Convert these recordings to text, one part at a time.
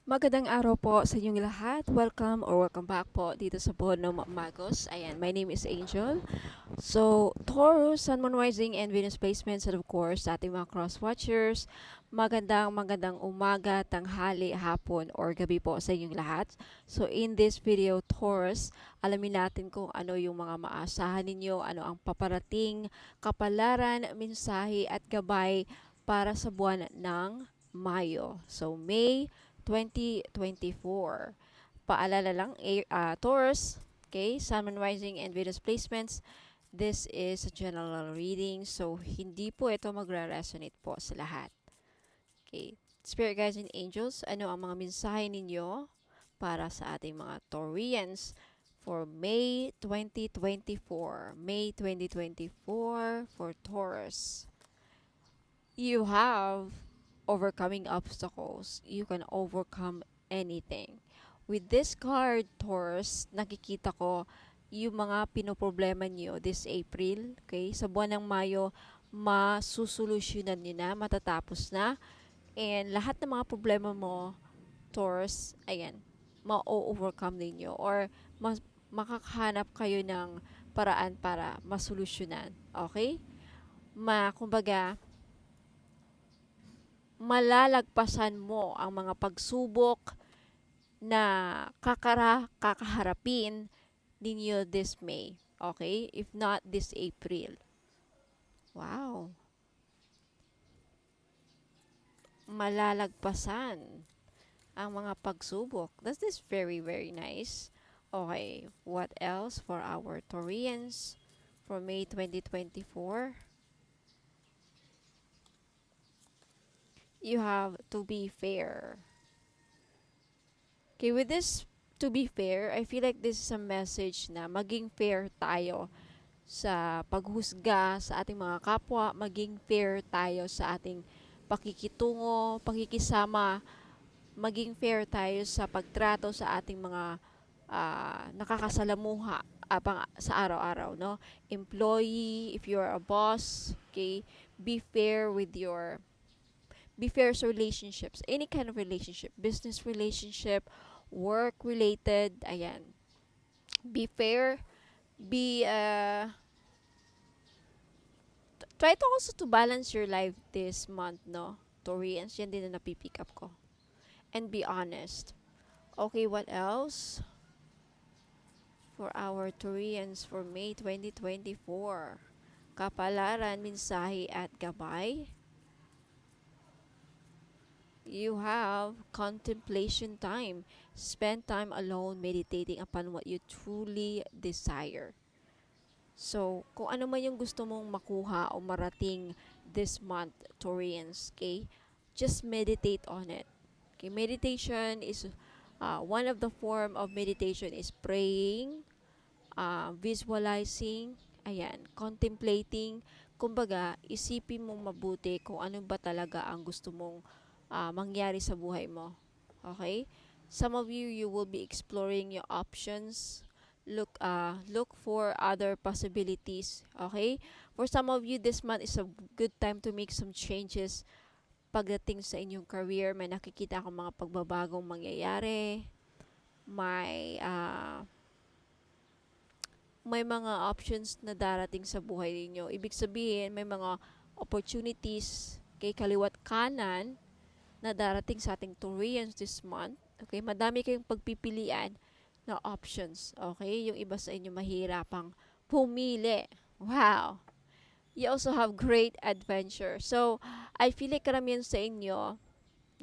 Magandang araw po sa inyong lahat. Welcome back po dito sa Bono Magos. Ayan, my name is Angel. So, Taurus, Sun, Moon, Rising, and Venus placements, and of course, sa ating mga cross-watchers, magandang umaga, tanghali, hapon, or gabi po sa inyong lahat. So, in this video, Taurus, alamin natin kung ano yung mga maasahan ninyo, ano ang paparating, kapalaran, mensahe, at gabay para sa buwan ng Mayo. So, May 2024. Paalala lang, Taurus, okay, Sun, Moon, Rising, and Venus placements, this is a general reading, so hindi po ito magre-resonate po sa lahat. Okay, Spirit Guides and Angels, ano ang mga mensahe ninyo para sa ating mga Taurians for May 2024? May 2024 for Taurus. You have overcoming obstacles. You can overcome anything. With this card, Taurus, nakikita ko yung mga pinoproblema niyo this April, okay? Sa buwan ng Mayo, masusolusyonan niyo na, matatapos na. And lahat ng mga problema mo, Taurus, ayan, ma-overcome ninyo or makakahanap kayo ng paraan para masolusyonan. Okay? Kumbaga, malalagpasan mo ang mga pagsubok na kakaharapin ninyo this May. Okay? If not this April. Wow. Malalagpasan ang mga pagsubok. That is very, very nice. Okay. What else for our Taurians for May 2024? You have to be fair. Okay, with this to be fair, I feel like this is a message na maging fair tayo sa paghusga sa ating mga kapwa, maging fair tayo sa ating pakikitungo, pakikisama, maging fair tayo sa pagtrato sa ating mga nakakasalamuha sa araw-araw, no? Employee, if you're a boss, okay, be fair with your be fair sa relationships, any kind of relationship, business relationship, work related, ayan. Be fair, be try to also to balance your life this month, no? Taurians, yan din na napipick up ko. And be honest. Okay, what else? For our Taurians for May 2024. Kapalaran, mensahe at gabay. You have contemplation time. Spend time alone meditating upon what you truly desire. So, kung ano man yung gusto mong makuha o marating this month, Taurians, okay? Just meditate on it. Okay, meditation is one of the form of meditation is praying, visualizing, ayan, contemplating. Kumbaga, isipin mong mabuti kung ano ba talaga ang gusto mong mangyari sa buhay mo. Okay? Some of you will be exploring your options. Look for other possibilities. Okay? For some of you, this month is a good time to make some changes pagdating sa inyong career. May nakikita akong mga pagbabagong mangyayari. May mga options na darating sa buhay ninyo. Ibig sabihin, may mga opportunities kay kaliwat kanan na darating sa ating Taurians this month. Okay, madami kayong pagpipilian na options. Okay, yung iba sa inyo mahirapang pumili. Wow! You also have great adventure. So, I feel like karamihan sa inyo,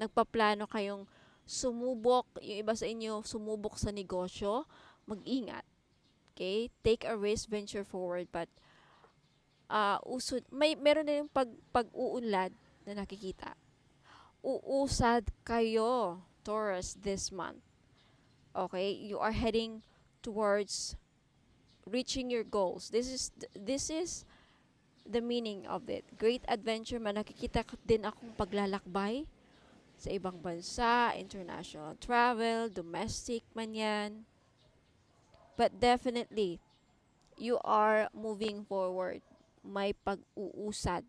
nagpaplano kayong sumubok. Yung iba sa inyo, sumubok sa negosyo. Mag-ingat. Okay? Take a risk, venture forward. But, meron na yung pag-uunlad na nakikita. Uusad kayo, Taurus, this month. Okay? You are heading towards reaching your goals. This is the meaning of it. Great adventure man. Nakikita din akong paglalakbay sa ibang bansa, international travel, domestic man yan. But definitely, you are moving forward. May pag-uusad.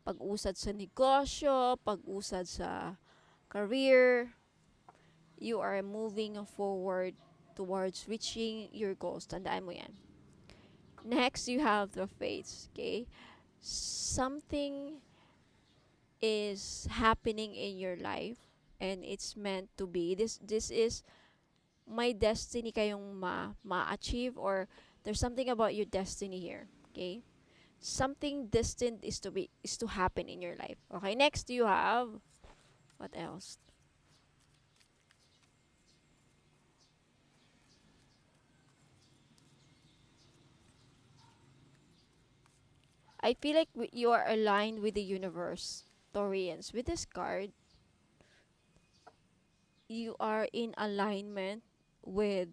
Pag-usad sa negosyo, pag-usad sa career. you are moving forward towards reaching your goals. Tandaan mo yan. Next, you have the faith. Okay? Something is happening in your life and it's meant to be. This is my destiny kayong ma-achieve, or there's something about your destiny here. Okay? Something destined is to happen in your life. Okay, next you have what else? I feel like you are aligned with the universe, Taurians. With this card, you are in alignment with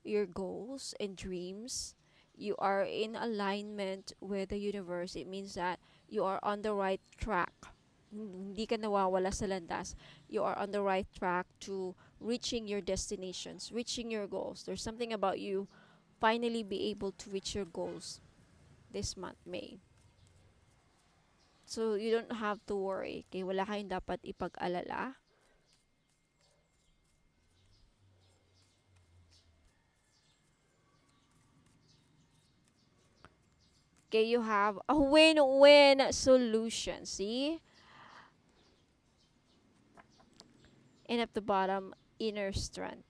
your goals and dreams. You are in alignment with the universe. It means that you are on the right track. Hindi ka nawawala sa landas. You are on the right track to reaching your destinations, reaching your goals. There's something about you finally be able to reach your goals this month, May. So, you don't have to worry. Okay? Wala kayong dapat ipag-alala. Okay, you have a win-win solution. See? And at the bottom, inner strength.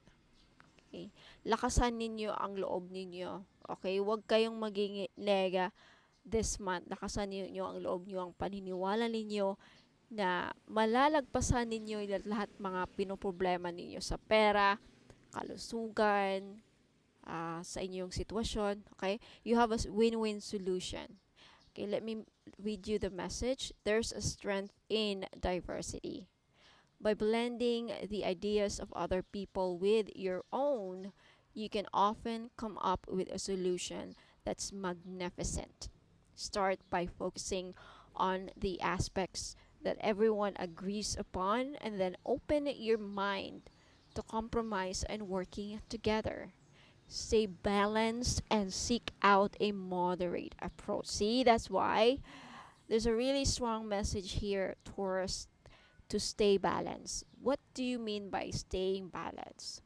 Okay? Lakasan ninyo ang loob ninyo. Okay? Huwag kayong maging nega this month. Lakasan ninyo ang loob ninyo, ang paniniwala ninyo na malalagpasan ninyo lahat mga pinoproblema ninyo sa pera, kalusugan, sa inyong sitwasyon. Okay? You have a win-win solution. Okay, let me read you the message. There's a strength in diversity. By blending the ideas of other people with your own, you can often come up with a solution that's magnificent. Start by focusing on the aspects that everyone agrees upon, and then open your mind to compromise and working together. Stay balanced and seek out a moderate approach. See, that's why there's a really strong message here, Taurus, to stay balanced. What do you mean by staying balanced?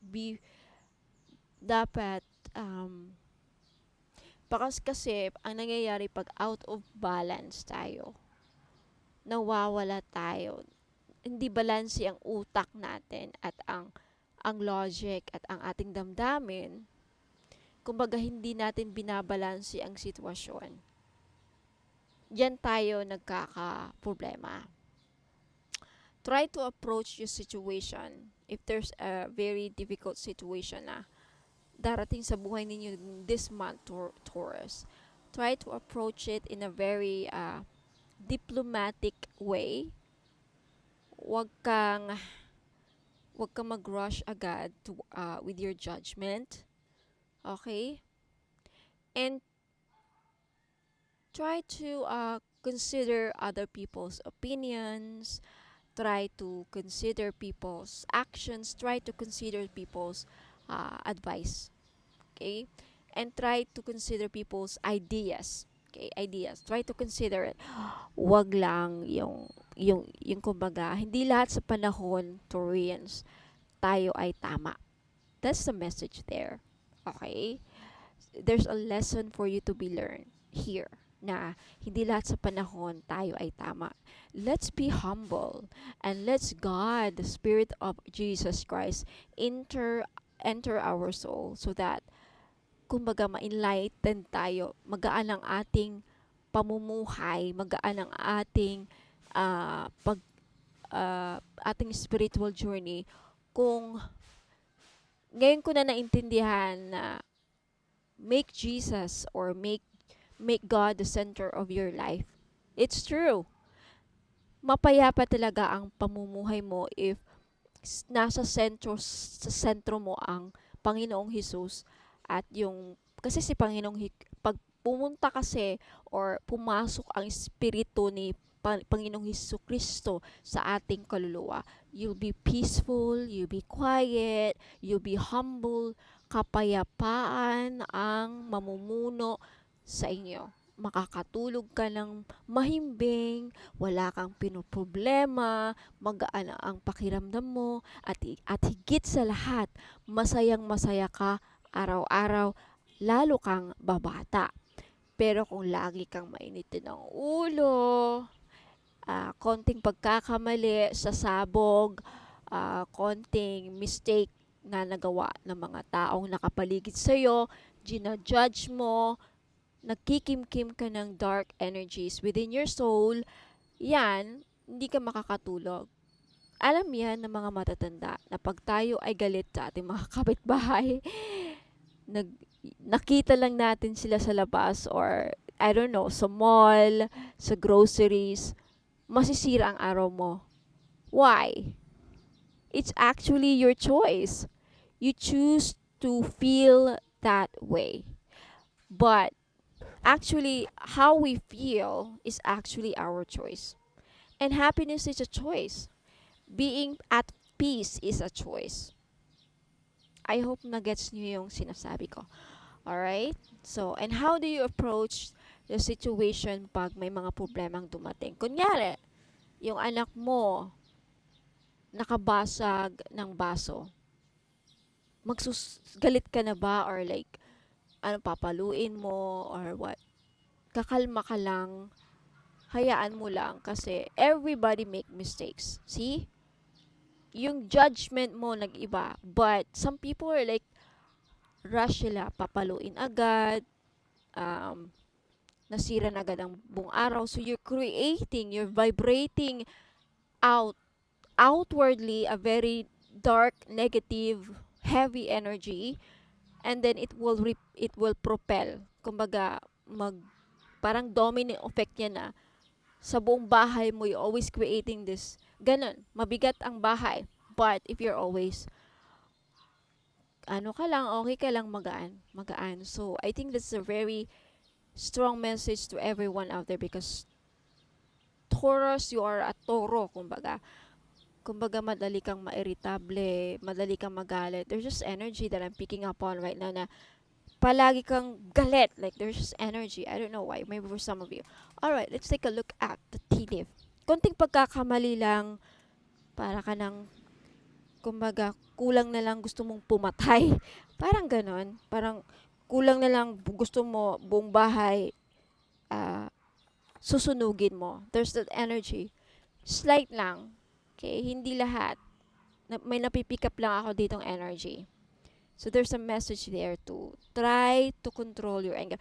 Dapat, kasi ang nangyayari pag out of balance tayo, nawawala tayo. Hindi balanse ang utak natin at ang logic at ang ating damdamin. Kumbaga, hindi natin binabalanse ang sitwasyon. Diyan tayo nagkaka-problema. Try to approach your situation if there's a very difficult situation na darating sa buhay ninyo this month, Taurus. Try to approach it in a very diplomatic way. Huwag kang mag-rush agad with your judgment. Okay? And try to consider other people's opinions. Try to consider people's actions. Try to consider people's advice. Okay? And try to consider people's ideas. Okay? Ideas. Try to consider it. Wag lang yung kumbaga, hindi lahat sa panahon, Taurians, tayo ay tama. That's the message there. Okay? There's a lesson for you to be learned here na hindi lahat sa panahon tayo ay tama. Let's be humble and let's God, the Spirit of Jesus Christ, enter our soul so that kumbaga ma-enlighten tayo, magaan ang ating pamumuhay, magaan ang ating ating spiritual journey kung ngayon ko na naintindihan na make Jesus or make God the center of your life. It's true. Mapayapa talaga ang pamumuhay mo if nasa sa sentro mo ang Panginoong Hesus at kasi si pag pumunta kasi or pumasok ang espiritu ni Panginoong Hesus Kristo sa ating kaluluwa, you'll be peaceful, you'll be quiet, you'll be humble, kapayapaan ang mamumuno sa inyo. makakatulog ka ng mahimbing, wala kang pinoproblema, magaan ang pakiramdam mo, at higit sa lahat, masayang masaya ka araw-araw, lalo kang babata. Pero kung lagi kang mainitin ng ulo, konting pagkakamali sa sabog, konting mistake na nagawa ng mga taong nakapaligid sa'yo, ginajudge mo, nagkikimkim ka ng dark energies within your soul, yan, hindi ka makakatulog. Alam yan ng mga matatanda na pag tayo ay galit sa ating mga kapitbahay, nag, nakita lang natin sila sa labas or I don't know, sa mall, sa groceries, masisira ang araw mo. Why? It's actually your choice. You choose to feel that way. But actually, how we feel is actually our choice. And happiness is a choice. Being at peace is a choice. I hope na gets niyo yung sinasabi ko. Alright? So, and how do you approach the situation pag may mga problemang dumating? Kunyari, yung anak mo, nakabasag ng baso. Galit ka na ba? Or like, papaluin mo? Or what? Kakalma ka lang. Hayaan mo lang. Kasi everybody make mistakes. See? Yung judgment mo nag-iba. But some people are like, rush sila. Papaluin agad. Nasira na agad ang buong araw. So you're vibrating outwardly a very dark, negative, heavy energy, and then it will propel. Kumbaga, parang domino effect yan na sa buong bahay mo, you're always creating this. Ganun, mabigat ang bahay. But if you're always okay ka lang, magaan. So I think that's a very strong message to everyone out there, because Taurus, you are a toro, kumbaga. Kumbaga, madali kang mairitable, madali kang magalit. There's just energy that I'm picking up on right now na palagi kang galit. Like, there's just energy. I don't know why. Maybe for some of you. Alright, let's take a look at the tea leaf. Konting pagkakamali lang, para ka ng, kumbaga, kulang na lang gusto mong pumatay. Parang ganon. Parang kulang na lang gusto mo buong bahay susunugin mo. There's that energy. Slight lang. Okay? Hindi lahat. May napipick up lang ako ditong energy. So there's a message there to try to control your anger.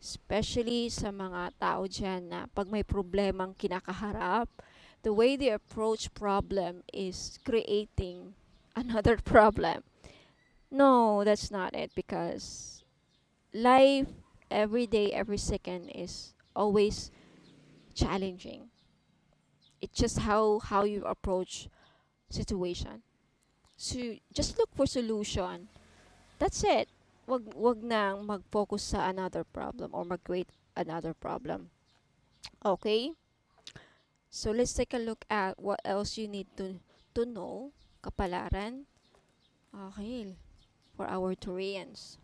Especially sa mga tao dyan na pag may problemang kinakaharap, the way they approach problem is creating another problem. No, that's not it, because life, every day, every second is always challenging. It's just how you approach situation. So just look for solution. That's it. Wag nang mag-focus sa another problem or mag-create another problem. Okay? So let's take a look at what else you need to know, kapalaran. Okay, for our Taurians.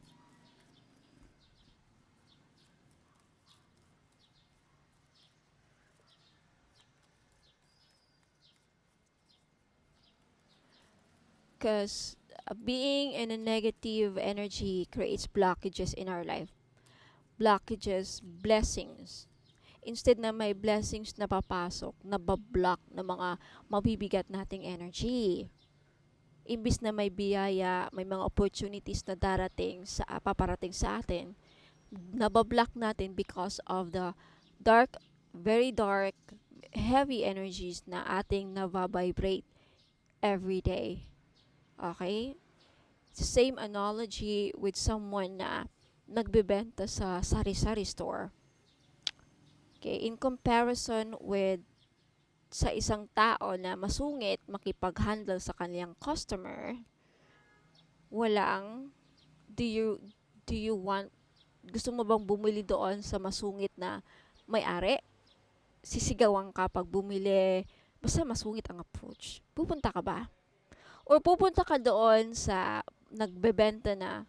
Because being in a negative energy creates blockages in our life. Blockages, blessings. Instead na may blessings na papasok, nabablock na mga mabibigat nating energy. Imbis na may biyaya, may mga opportunities na paparating sa atin, nabablock natin because of the very dark, heavy energies na ating nababibrate every day. Okay? It's the same analogy with someone na nagbebenta sa sari-sari store. Okay, in comparison with sa isang tao na masungit makipag-handle sa kanyang customer, do you want, gusto mo bang bumili doon sa masungit na may-ari? Sisigawan ka pag bumili, basta masungit ang approach. Pupunta ka ba? Or pupunta ka doon sa nagbebenta na,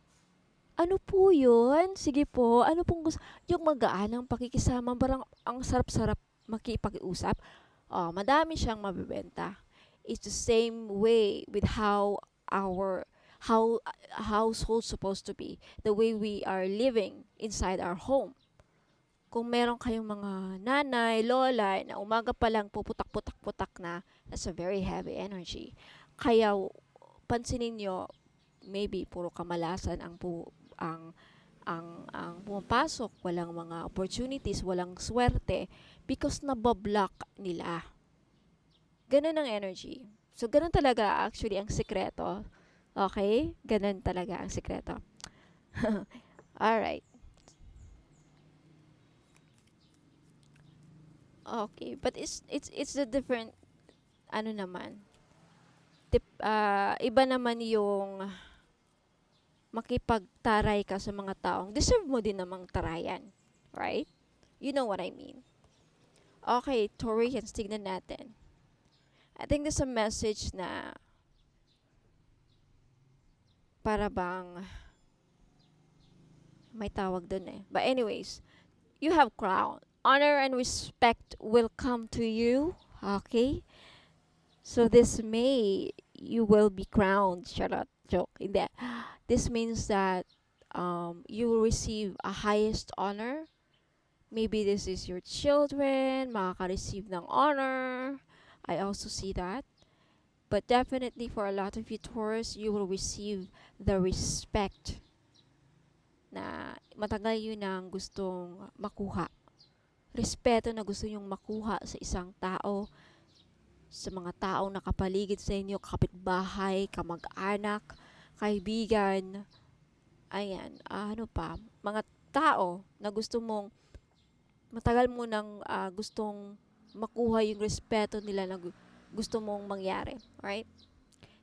Ano po yun? Sige po, ano pong gusto? Yung magaan ang pakikisama, parang ang sarap-sarap makipag-usap. Oh, madami siyang mabibenta. It's the same way with our how household supposed to be, the way we are living inside our home. Kung meron kayong mga nanay, lola na umaga pa lang puputak-putak-putak na, that's a very heavy energy. Kaya pansinin nyo, maybe puro kamalasan ang pumapasok, walang mga opportunities, walang swerte because nabablock nila. Ganun ang energy. So, ganun talaga actually ang sikreto. Okay? Ganun talaga ang sikreto. Alright. Okay. But it's a different, ano naman, iba naman yung makipagtaray ka sa mga taong deserve mo din namang tarayan. Right? You know what I mean. Okay, Taurians, tignan natin. I think there's a message na para bang may tawag dun eh. But anyways, you have crown. Honor and respect will come to you. Okay? So this May, you will be crowned. Charot. Joke. Hindi. This means that you will receive a highest honor. Maybe this is your children, makaka-receive ng honor. I also see that. But definitely for a lot of you Taurus, you will receive the respect na matagal yun ang gustong makuha. Respeto na gusto nyong makuha sa isang tao, sa mga taong nakapaligid sa inyo, kapitbahay, kamag-anak, kaibigan, ayan, ano pa, mga tao na gusto mong, matagal mo nang gustong makuha yung respeto nila na gusto mong mangyari. Right?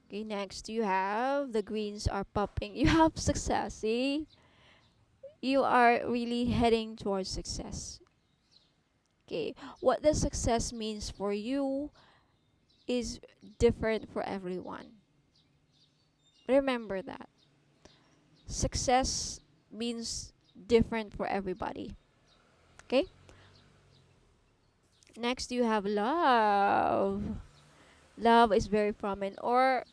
Okay, next, you have, the greens are popping. You have success, see? You are really heading towards success. Okay, what the success means for you is different for everyone. Remember that. Success means different for everybody. Okay? Next, you have love. Love is very prominent. Or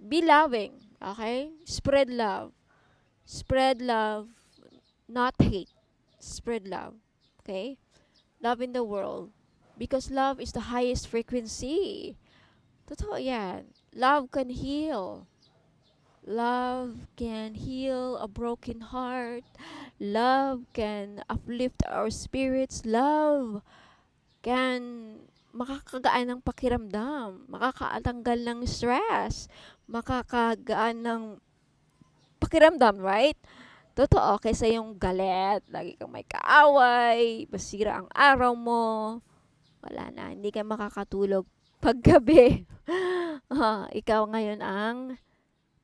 be loving. Okay? Spread love. Spread love, not hate. Spread love. Okay? Love in the world. Because love is the highest frequency. Totoo yan. Love can heal. Love can heal a broken heart. Love can uplift our spirits. Love can makakagaan ng pakiramdam. Makakatanggal ng stress. Makakagaan ng pakiramdam, right? Totoo, kaysa yung galit, lagi kang may kaaway, masira ang araw mo, wala na, hindi ka makakatulog paggabi. Ikaw ngayon ang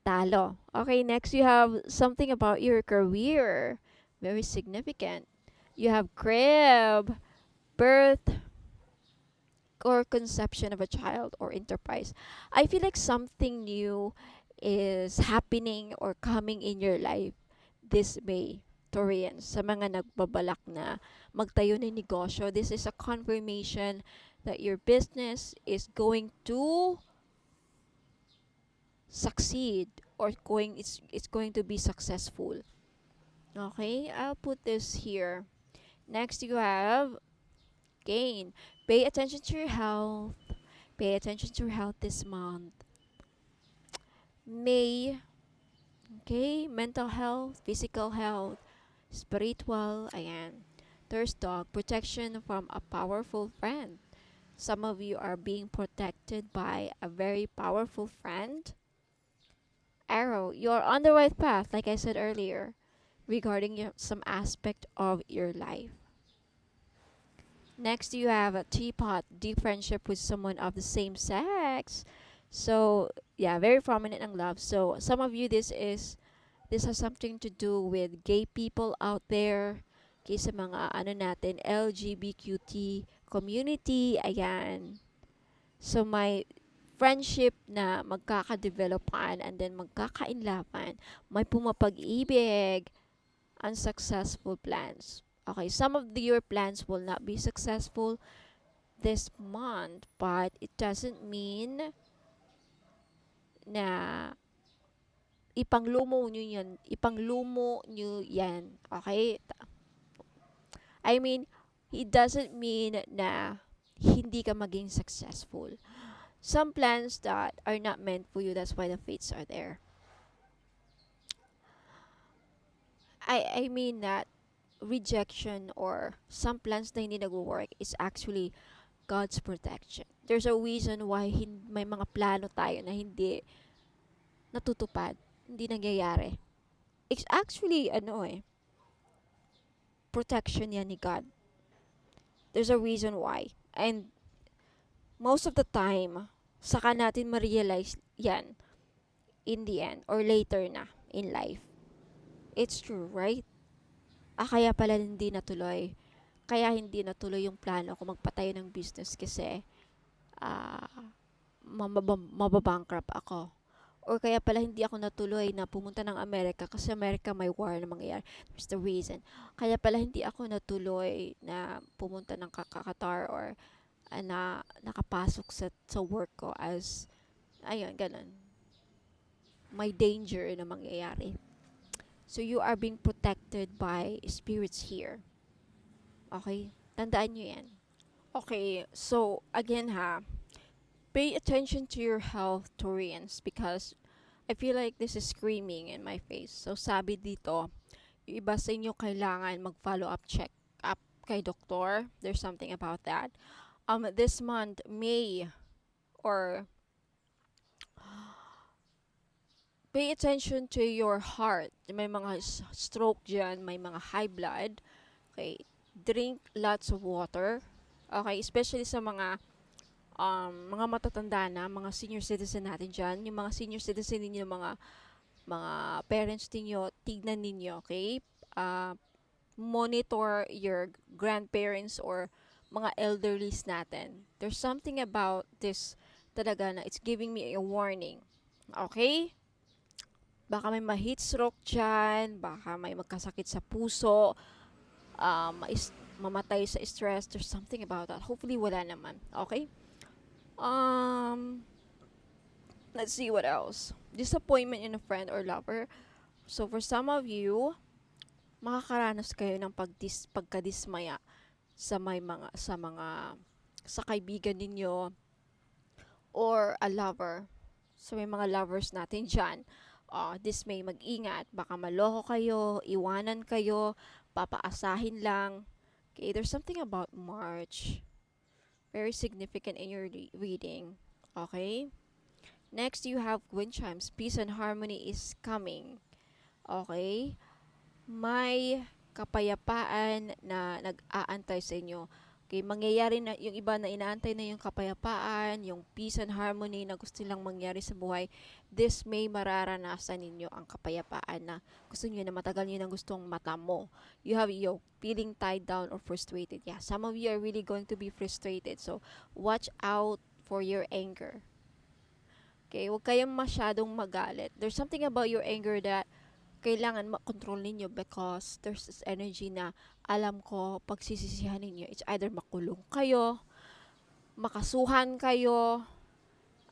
talo. Okay, next you have something about your career. Very significant. You have crib, birth, or conception of a child or enterprise. I feel like something new is happening or coming in your life this May. Taurians, sa mga nagbabalak na magtayo ng negosyo, this is a confirmation that your business is going to succeed or it's going to be successful. Okay, I'll put this here. Next, you have gain. Pay attention to your health. Pay attention to your health this month. May, okay, mental health, physical health, spiritual, ayan. There's dog, protection from a powerful friend. Some of you are being protected by a very powerful friend. Arrow, you're on the right path, like I said earlier, regarding some aspect of your life. Next, you have a teapot, deep friendship with someone of the same sex. So, yeah, very prominent in love. So, some of you, this has something to do with gay people out there. Okay, sa mga ano natin, LGBTQ community, ayan. So, may friendship na magkaka-developan and then magkakainlapan, may pumapag-ibig, unsuccessful plans. Okay, some of your plans will not be successful this month, but it doesn't mean na ipanglumo nyo yan. Okay? I mean, it doesn't mean na hindi ka maging successful. Some plans that are not meant for you, that's why the fates are there. I mean that rejection or some plans na hindi nag-work is actually God's protection. There's a reason why may mga plano tayo na hindi natutupad, hindi nangyayari. It's actually, protection yan ni God. There's a reason why. And most of the time, saka natin ma-realize yan in the end or later na in life. It's true, right? Kaya pala hindi natuloy. Kaya hindi natuloy yung plano ko magpatayo ng business kasi mababankrupt ako. Or kaya pala hindi ako natuloy na pumunta ng Amerika kasi Amerika may war na mangyayari. That's the reason. Kaya pala hindi ako natuloy na pumunta ng Qatar or na nakapasok sa work ko as, ayun, ganun. May danger na mangyayari. So, you are being protected by spirits here. Okay? Tandaan nyo yan. Okay, so, again pay attention to your health, Taurians, because I feel like this is screaming in my face. So, sabi dito, yung iba sa inyo kailangan mag-follow up check up kay doktor. There's something about that. This month, May, or pay attention to your heart. May mga stroke dyan, may mga high blood. Okay, drink lots of water. Okay, especially sa mga matatanda na, mga senior citizen natin dyan. Yung mga senior citizen ninyo, mga parents ninyo, tignan ninyo, okay? Monitor your grandparents or mga elderlies natin. There's something about this talaga na it's giving me a warning. Okay? Baka may ma-heat stroke dyan, baka may magkasakit sa puso, mamatay sa stress. There's something about that. Hopefully, wala naman. Okay? Let's see what else. Disappointment in a friend or lover. So, for some of you, makakaranas kayo ng pagkadismaya sa kaibigan ninyo or a lover. So, may mga lovers natin dyan. Dismay, mag-ingat. Baka maloko kayo, iwanan kayo, papaasahin lang. Okay, there's something about March. Very significant in your reading. Okay? Next, you have wind chimes. Peace and harmony is coming. Okay? May kapayapaan na nag-aantay sa inyo. Okay, mangyayari na yung iba na inaantay na yung kapayapaan, yung peace and harmony na gusto nilang mangyari sa buhay. This may mararanasan ninyo ang kapayapaan na gusto niyo na matagal niyo nang gustong matamo. You have your feeling tied down or frustrated. Yeah, some of you are really going to be frustrated. So, watch out for your anger. Okay, huwag kayong masyadong magalit. There's something about your anger that kailangan makontrol ninyo because there's this energy na alam ko pagsisisihan ninyo, it's either makulong kayo, makasuhan kayo,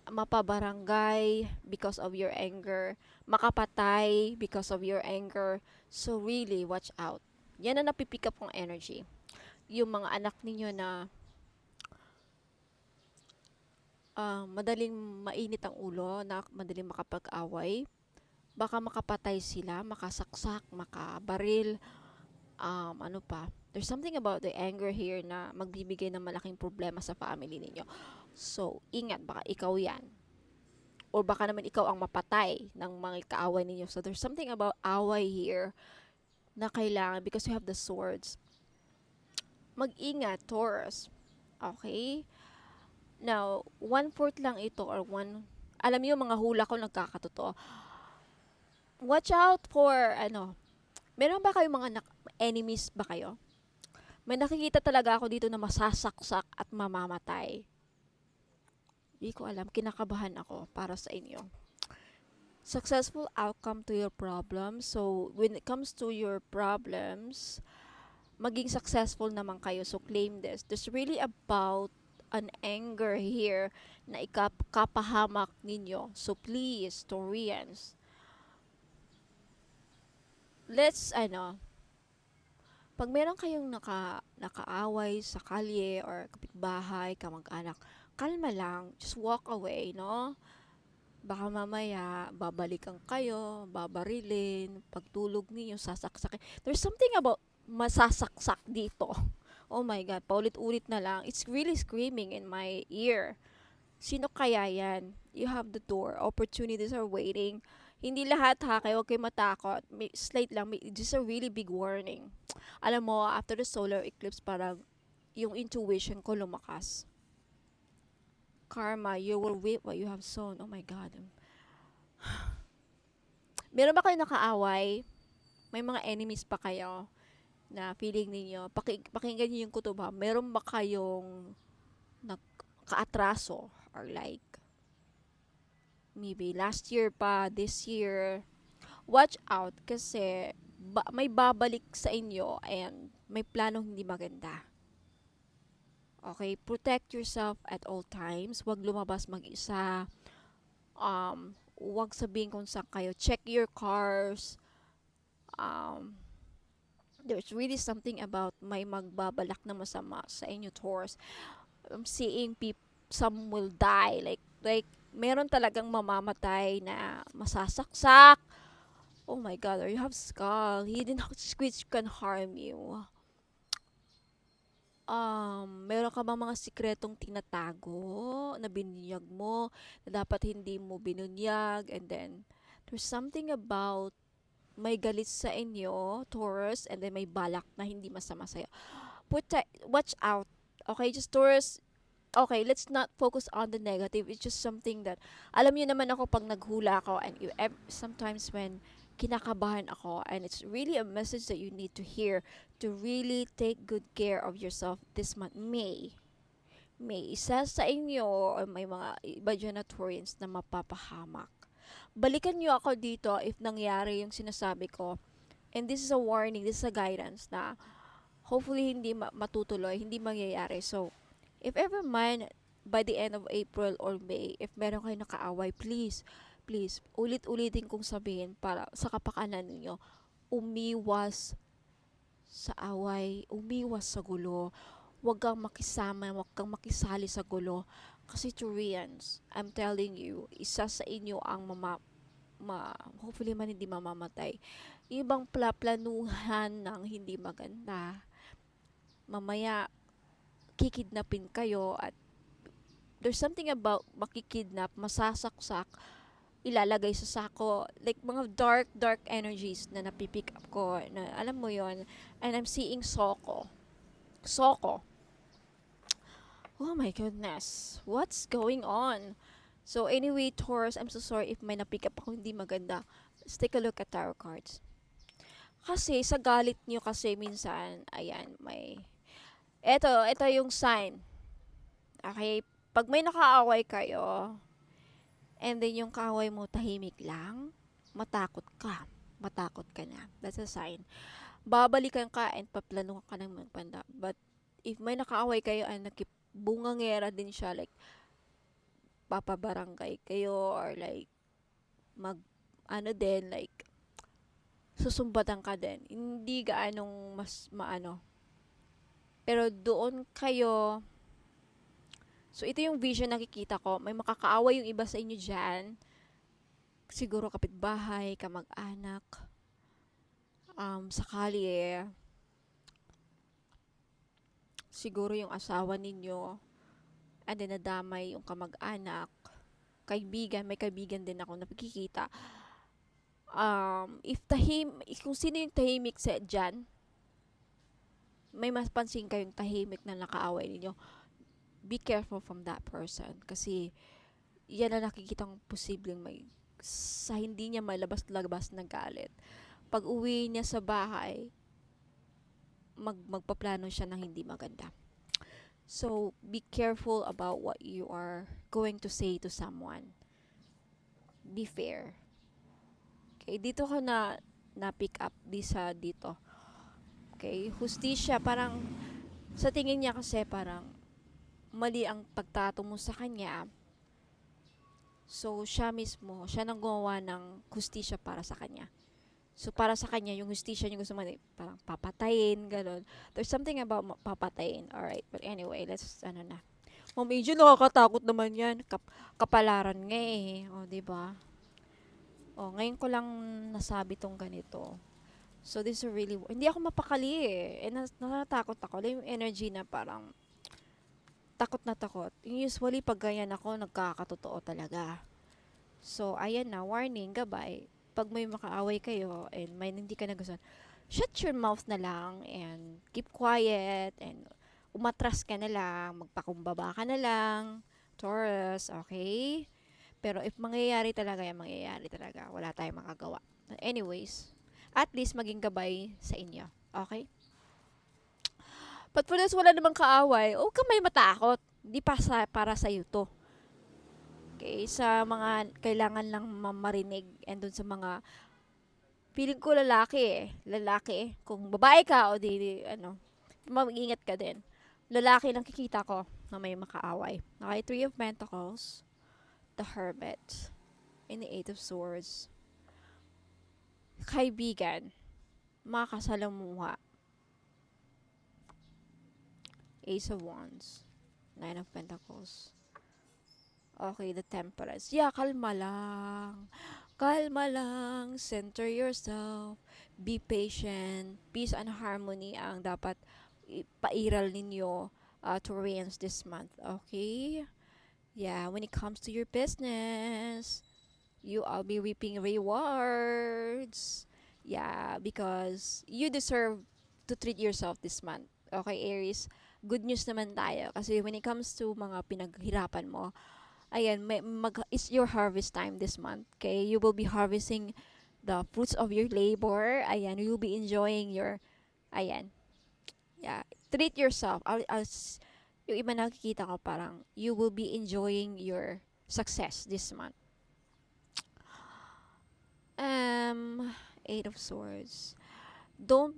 mapabarangay because of your anger, makapatay because of your anger. So really, watch out. Yan na napipick up kong energy. Yung mga anak ninyo na madaling mainit ang ulo, na madaling makapag-away, baka makapatay sila, makasaksak, makabaril, There's something about the anger here na magbibigay ng malaking problema sa family ninyo. So, ingat, baka ikaw yan. Or baka naman ikaw ang mapatay ng mga kaaway ninyo. So, there's something about away here na kailangan because you have the swords. Mag-ingat, Taurus. Okay? Now, 1/4 lang ito or alam niyo mga hula ko nagkakatotoo. Watch out for, meron ba kayong mga enemies ba kayo? May nakikita talaga ako dito na masasaksak at mamamatay. Di ko alam, kinakabahan ako para sa inyo. Successful outcome to your problem. So, when it comes to your problems, maging successful naman kayo. So, claim this. This really about an anger here na ikapahamak ninyo. So, please, Taurians, let's, pag meron kayong nakaaway sa kalye or kapitbahay, kamag-anak, kalma lang, just walk away, no? Baka mamaya, babalikan kayo, babarilin, pagtulog ninyo, sasaksakin. There's something about masasaksak dito. Oh my God, paulit-ulit na lang. It's really screaming in my ear. Sino kaya yan? You have the door. Opportunities are waiting. Hindi lahat ha, kaya huwag kayo matakot. May, slight lang, just a really big warning. Alam mo, after the solar eclipse, parang yung intuition ko lumakas. Karma, you will reap what you have sown. Oh my God. Meron ba kayo nakaaway? May mga enemies pa kayo na feeling ninyo? Pakinggan niyo yung kutuba. Meron ba kayong kaatraso or like maybe last year pa, this year? Watch out kasi may babalik sa inyo and may planong hindi maganda. Okay, protect yourself at all times. Huwag lumabas mag-isa. Huwag sabihin kung saan kayo. Check your cars. There's really something about may magbabalak na masama sa inyo, Taurus. I'm seeing some will die. Like, meron talagang mamamatay na masasaksak. Oh my God, or you have skull. Hidden which can harm you. Meron ka bang mga sikretong tinatago na binunyag mo na dapat hindi mo binunyag, and then there's something about may galit sa inyo, Taurus, and then may balak na hindi masama sa'yo. Watch out. Okay, just Taurus, okay, let's not focus on the negative. It's just something that, alam niyo naman ako pag naghula ako, and sometimes when kinakabahan ako, and it's really a message that you need to hear to really take good care of yourself this month. May isa sa inyo o may mga iba dyan na Taurians na mapapahamak. Balikan nyo ako dito if nangyari yung sinasabi ko. And this is a warning, this is a guidance na hopefully hindi matutuloy, hindi mangyayari. So, if ever man, by the end of April or May, if meron kayo nakaaway, please, ulit-ulitin kong sabihin para sa kapakanan ninyo, umiwas sa away, umiwas sa gulo. Huwag kang makisama, huwag kang makisali sa gulo. Kasi Taurians, I'm telling you, isa sa inyo ang hopefully man hindi mamamatay. Ibang planuhan ng hindi maganda. Mamaya, kikidnapin kayo at there's something about makikidnap, masasaksak, ilalagay sa sako, like mga dark energies na napipick up ko, na alam mo yon. And I'm seeing Soko. Oh my goodness, what's going on? So anyway, Taurus, I'm so sorry if may napick up ako hindi maganda. Let's take a look at tarot cards. Kasi sa galit nyo kasi minsan, ayan, ito yung sign. Okay, pag may nakaaway kayo, and then yung kaaway mo tahimik lang, matakot ka na. That's a sign. Babalikan ka and paplano ka ng magpanda. But if may nakaaway kayo and nakibungangera din siya, like papabarangay kayo or like like susumbatan ka din. Hindi gaanong mas maano. Pero doon kayo. So, ito yung vision na nakikita ko. May makakaaway yung iba sa inyo dyan. Siguro kapitbahay, kamag-anak, sa kalye. Siguro yung asawa ninyo. And then, nadamay yung kamag-anak. May kaibigan din ako na nakikita. Kung sino yung tahimik sa dyan, may mapansin kayong tahimik na nakaaway ninyo, be careful from that person. Kasi, yan na nakikitang posibleng sa hindi niya malabas-labas ng galit. Pag uwi niya sa bahay, magpaplano siya ng hindi maganda. So, be careful about what you are going to say to someone. Be fair. Okay, dito ko na pick up dito. Okay, hustisya parang sa tingin niya kasi parang mali ang pagtato mo sa kanya. So, siya nang gumawa ng hustisya para sa kanya. So, para sa kanya, yung hustisya niya gusto mo, parang papatayin, gano'n. There's something about papatayin. Alright, but anyway, let's, Ma'am Angel, nakakatakot naman yan. Kapalaran nga eh. O, diba? O, ngayon ko lang nasabi tong ganito. So, this is really, hindi ako mapakali eh. Natatakot ako. Yung energy na parang, takot na takot. Usually, pag ganyan ako, nagkakatotoo talaga. So, ayan na, warning, gabay. Pag may makaaway kayo and may hindi ka nagustuhan, shut your mouth na lang and keep quiet and umatras ka na lang, magpakumbaba ka na lang, Taurus, okay? Pero if mangyayari talaga yan, mangyayari talaga. Wala tayong makagawa. Anyways, at least maging gabay sa inyo. Okay? But for this, wala namang kaaway, huwag ka may matakot. Di pa para sa'yo to. Okay, sa mga kailangan lang marinig and dun sa mga feeling ko lalaki eh. Kung babae ka o mag-ingat ka din. Lalaki lang kikita ko na may makaaway. Okay, Three of Pentacles, the Hermit, and the Eight of Swords. Kaibigan, makakasalamuha. Ace of Wands, Nine of Pentacles. Okay, the Temperance. Yeah, kalma lang. Kalma lang. Center yourself. Be patient. Peace and harmony ang dapat pairal ninyo Taurians this month. Okay? Yeah, when it comes to your business, you'll be reaping rewards. Yeah, because you deserve to treat yourself this month. Okay, Aries? Good news naman tayo. Kasi when it comes to mga pinaghirapan mo, ayan, it's your harvest time this month. Okay, you will be harvesting the fruits of your labor. Ayan, you will be enjoying ayan, yeah, treat yourself. Yung iba nakikita ko parang, you will be enjoying your success this month. Eight of Swords. Don't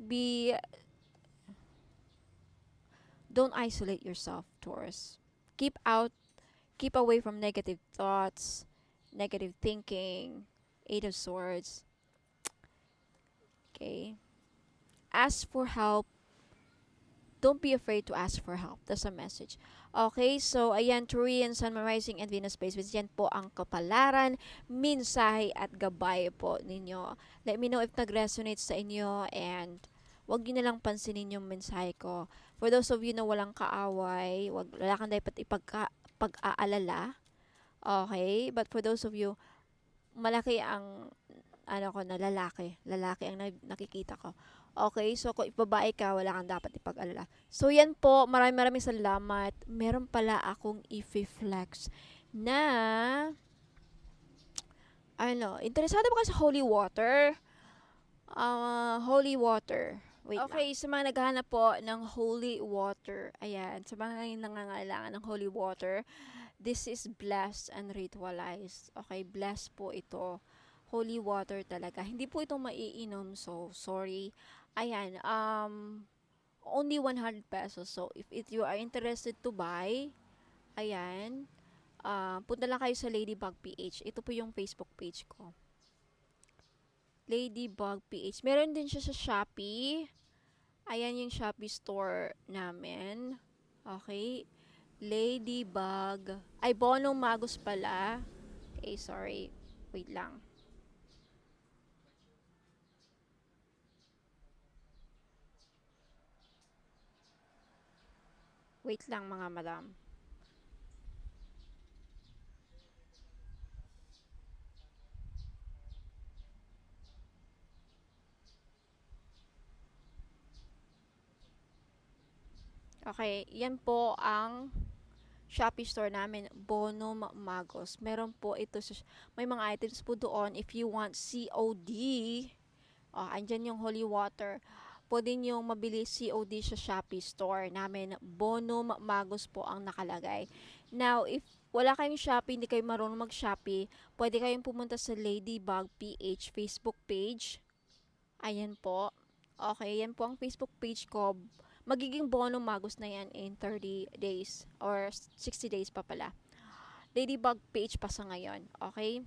isolate yourself, Taurus. Keep away from negative thoughts, negative thinking. Eight of Swords. Okay. Ask for help. Don't be afraid to ask for help. That's a message. Okay, so ayan, Taurian, Sun, Moon, Rising, and Venus placements. Yan po ang kapalaran, mensahe, at gabay po ninyo. Let me know if nag-resonate sa inyo and wag nyo na lang pansinin yung mensahe ko. For those of you na walang kaaway, wala kang dapat pag-aalala. Okay, but for those of you, malaki ang lalaki ang nakikita ko. Okay, so kung babae ka, wala kang dapat ipag-alala. So yan po, maraming salamat. Meron pala akong i-flex na interesado ba ka sa holy water? Holy water. Wait okay, lang. Sa mga naghahanap po ng holy water, ayan, sa mga nangangailangan ng holy water, this is blessed and ritualized. Okay, blessed po ito. Holy water talaga. Hindi po ito maiinom, so sorry. Ayan, only 100 pesos. So, if you are interested to buy, ayan, punta lang kayo sa Ladybug PH. Ito po yung Facebook page ko. Ladybug PH. Meron din siya sa Shopee. Ayan yung Shopee store namin. Okay. Ladybug. Ay, Bonong Magus pala. Okay, sorry. Wait lang. Wait lang mga madam. Okay, yan po ang Shopee store namin, Bonum Magos. Meron po ito, may mga items po doon if you want COD. Andyan yung holy water. pwede nyo mabili COD sa Shopee store namin. Bonum Magos po ang nakalagay. Now, if wala kayong Shopee, hindi kayo marunong mag-Shopee, pwede kayong pumunta sa Ladybug PH Facebook page. Ayan po. Okay, yan po ang Facebook page ko. Magiging Bonum Magos na yan in 30 days or 60 days pa pala. Ladybug page pa sa ngayon. Okay?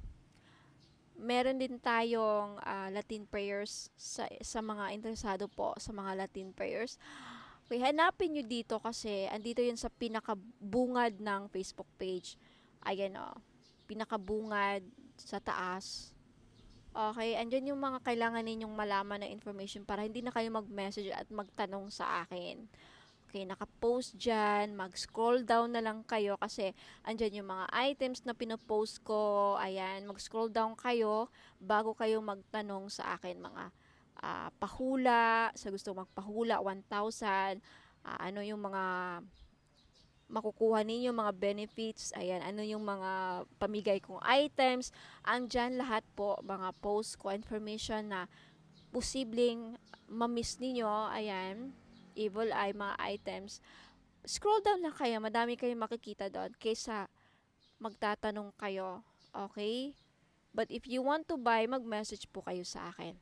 Meron din tayong Latin prayers sa mga interesado po sa mga Latin prayers. Okay, hanapin nyo dito kasi andito yun sa pinakabungad ng Facebook page. Ayan o. Pinakabungad sa taas. Okay, andyan yung mga kailangan ninyong malaman na information para hindi na kayo mag-message at magtanong sa akin. Okay, naka-post dyan, mag-scroll down na lang kayo kasi andyan yung mga items na pinopost ko. Ayan, mag-scroll down kayo bago kayo magtanong sa akin mga pahula, sa gusto magpahula, 1,000, ano yung mga makukuha ninyo, mga benefits, ayan, ano yung mga pamigay kong items, andyan lahat po, mga post ko, information na posibleng ma-miss ninyo, ayan, evil eye, mga items. Scroll down lang kayo, madami kayong makikita doon, kaysa magtatanong kayo, okay? But if you want to buy, mag-message po kayo sa akin.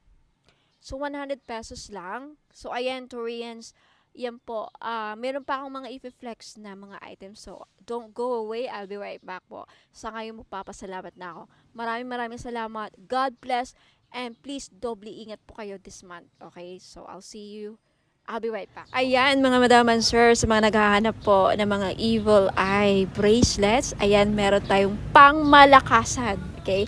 So, 100 pesos lang. So, ayan, Torians, yan po. Meron pa akong mga i-flex na mga items. So, don't go away. I'll be right back po. Sa ngayon, magpapasalamat na ako. Maraming salamat. God bless. And please, doble ingat po kayo this month. Okay? So, I'll see you. I'll be right back. Ayan, mga madam and sir, sa mga naghahanap po ng mga evil eye bracelets, ayan, meron tayong pangmalakasan. Okay?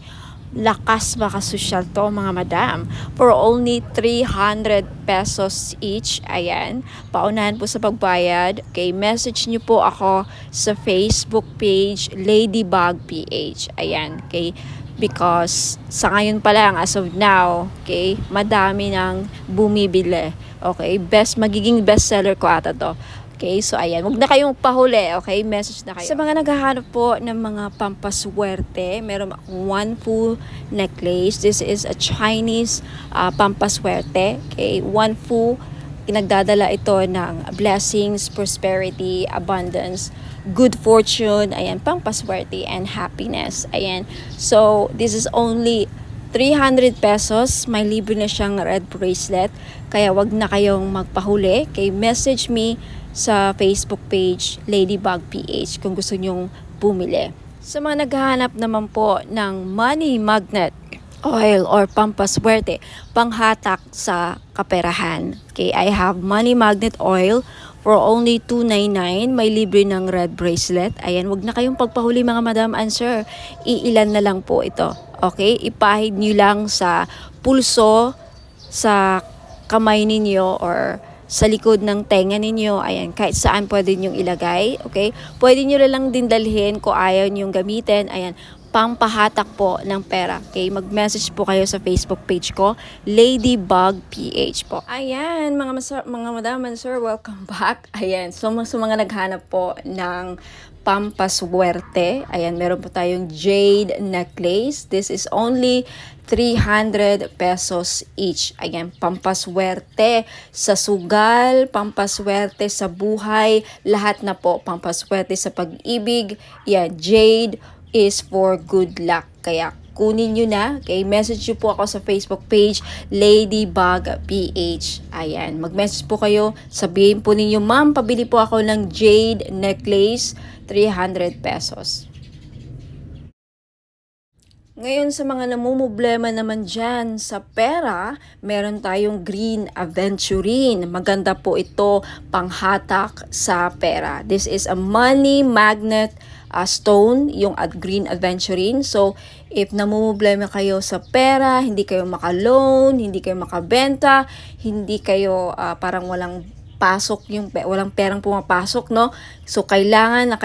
Lakas makasosyal to mga madam. For only 300 pesos each. Ayan. Paunahan po sa pagbayad. Okay. Message nyo po ako sa Facebook page Ladybug PH. Ayan. Okay. Because sa ngayon pa lang, as of now, okay, madami nang bumibili. Okay. Magiging bestseller ko ata to. Okay, so ayan, huwag na kayong pahuli, okay? Message na kayo. Sa mga naghahanap po ng mga pampaswerte, meron akong one full necklace. This is a Chinese pampaswerte. Okay, one full, pinagdadala ito ng blessings, prosperity, abundance, good fortune, ayan, pampaswerte, and happiness. Ayan, so this is only 300 pesos, may libre na siyang red bracelet. Kaya wag na kayong magpahuli. Okay, message me sa Facebook page Ladybug PH kung gusto nyong bumili. Sa mga naghahanap naman po ng money magnet oil or pampaswerte, panghatak sa kaperahan. Okay, I have money magnet oil for only 299. May libre ng red bracelet. Ayan, wag na kayong pagpahuli mga madam and sir. Iilan na lang po ito. Okay, ipahid nyo lang sa pulso, sa kamay ninyo or sa likod ng tenga ninyo. Ayan, kahit saan pwede nyong ilagay. Okay, pwede nyo lang din dalhin kung ayaw nyong gamitin. Ayan, pampahatak po ng pera. Okay, mag-message po kayo sa Facebook page ko, Ladybug PH po. Ayan, mga madam and sir, welcome back. Ayan, so sa mga naghanap po ng pampaswerte, ayan, meron po tayong jade necklace. This is only 300 pesos each. Ayan, pampaswerte sa sugal, pampaswerte sa buhay, lahat na po, pampaswerte sa pag-ibig. Yan, jade is for good luck. Kaya kunin nyo na. Okay, message nyo po ako sa Facebook page Ladybug PH. Ayan, mag-message po kayo. Sabihin po ninyo, ma'am, pabili po ako ng jade necklace, 300 pesos. Ngayon sa mga namumblema naman dyan sa pera, meron tayong green aventurine. Maganda po ito panghatak sa pera. This is a money magnet stone, yung green aventurine. So, if namumblema kayo sa pera, hindi kayo maka-loan, hindi kayo makabenta, hindi kayo parang walang pasok, walang perang pumapasok, no? So, kailangan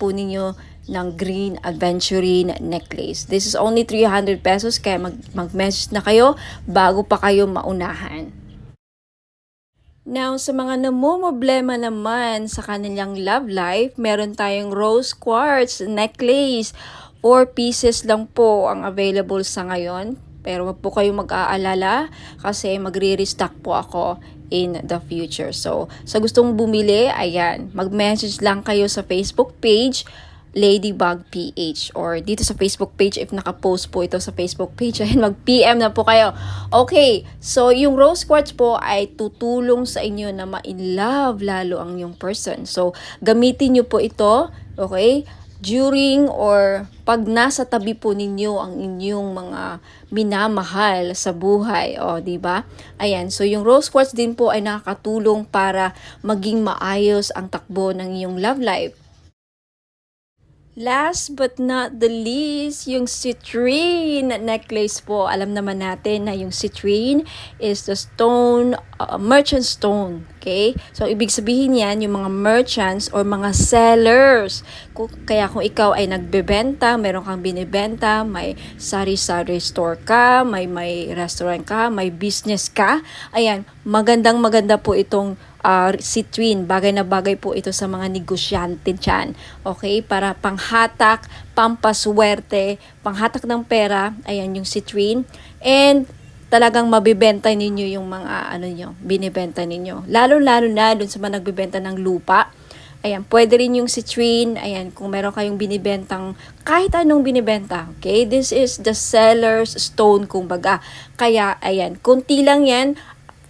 po ninyo ng green aventurine necklace. This is only 300 pesos, kaya mag-message na kayo bago pa kayo maunahan. Now, sa mga namumblema naman sa kanilang love life, meron tayong rose quartz necklace. 4 pieces lang po ang available sa ngayon. Pero wag po kayong mag-aalala kasi magre-restock po ako in the future. So, sa gustong bumili, ayan, mag-message lang kayo sa Facebook page, Ladybug PH, or dito sa Facebook page if naka-post po ito sa Facebook page, ayan, mag-PM na po kayo. Okay, so yung rose quartz po ay tutulong sa inyo na ma-in-love lalo ang yung person. So, gamitin nyo po ito, okay, during or pag nasa tabi po ninyo ang inyong mga minamahal sa buhay, o di ba? Ayan, so yung rose quartz din po ay nakakatulong para maging maayos ang takbo ng iyong love life. Last but not the least, yung citrine necklace po. Alam naman natin na yung citrine is the stone, merchant stone. Okay? So, ibig sabihin yan, yung mga merchants or mga sellers. Kaya kung ikaw ay nagbebenta, meron kang binibenta, may sari-sari store ka, may restaurant ka, may business ka, ayan, maganda po itong citrine. Bagay na bagay po ito sa mga negosyante dyan. Okay? Para panghatak, pampaswerte, panghatak ng pera. Ayan yung citrine. And talagang mabibenta ninyo yung mga binibenta ninyo. Lalo-lalo na dun sa mga nagbibenta ng lupa. Ayan, pwede rin yung citrine. Ayan, kung meron kayong binibentang kahit anong binibenta. Okay? This is the seller's stone, kumbaga. Kaya, ayan, kunti lang yan.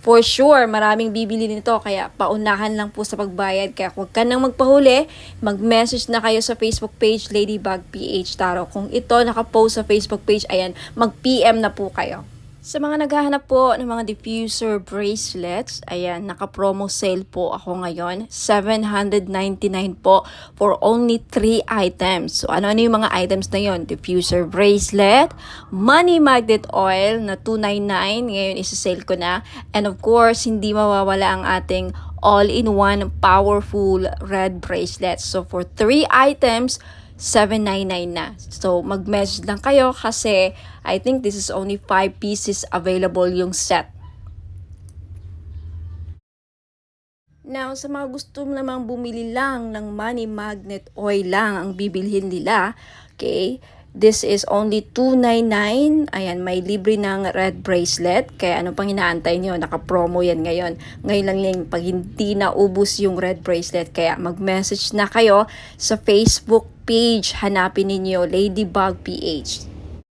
For sure, maraming bibili nito, kaya paunahan lang po sa pagbayad. Kaya huwag ka nang magpahuli, mag-message na kayo sa Facebook page, Ladybug PH Tarot. Kung ito nakapost sa Facebook page, ayan, mag-PM na po kayo. Sa mga naghahanap po ng mga diffuser bracelets, ayan, naka-promo sale po ako ngayon. 799 po for only 3 items. So, ano-ano yung mga items na yon? Diffuser bracelet, money magnet oil na 299. Ngayon, isa-sale ko na. And of course, hindi mawawala ang ating all-in-one powerful red bracelet. So, for 3 items, 799 na. So, mag-message lang kayo kasi I think this is only 5 pieces available yung set. Now, sa mga gusto namang bumili lang ng money magnet oil lang ang bibilhin nila, okay, this is only 299. Ayan, may libre ng red bracelet. Kaya ano pang inaantay nyo? Naka-promo yan ngayon. Ngayon lang yung pag hindi na ubus yung red bracelet. Kaya mag-message na kayo sa Facebook page. Hanapin ninyo Ladybug PH.